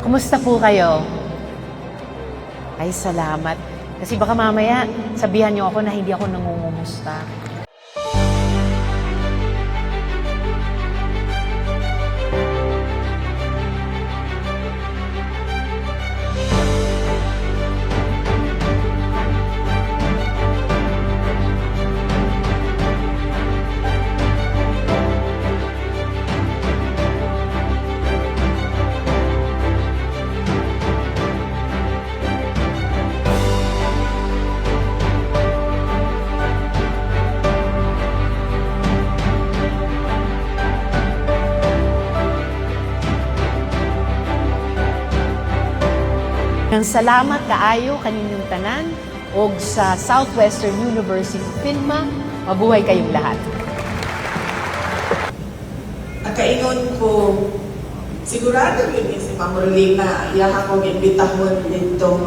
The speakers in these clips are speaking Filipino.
Kumusta po kayo? Ay, salamat. Kasi baka mamaya sabihan niyo ako na hindi ako nangungumusta. Ang salamat kaayo kaninyong tanan o sa Southwestern University Filma. Mabuhay kayong lahat. Ang kaingon ko, sigurado yun si Ma'am Rolina, iyaha kong imbitahon dito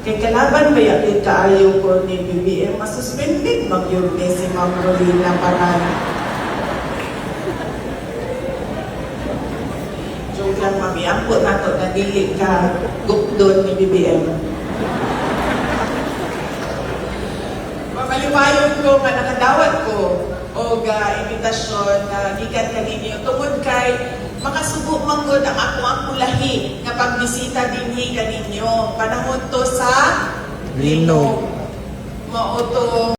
kay kalaban ba yung kaayo ko ni BBM, masuspended mag-yun si Ma'am Rolina para joke lang, mami. Ampo na to na dili ka gupdon ni BBM. Mamaliwayon ko nga nakadawat ko o imbitasyon na gikan kaninyo tungod kay makasubo manggod ang ako lahi nga pagbisita dinhi kaninyo. Panahon to sa Linog. Mao to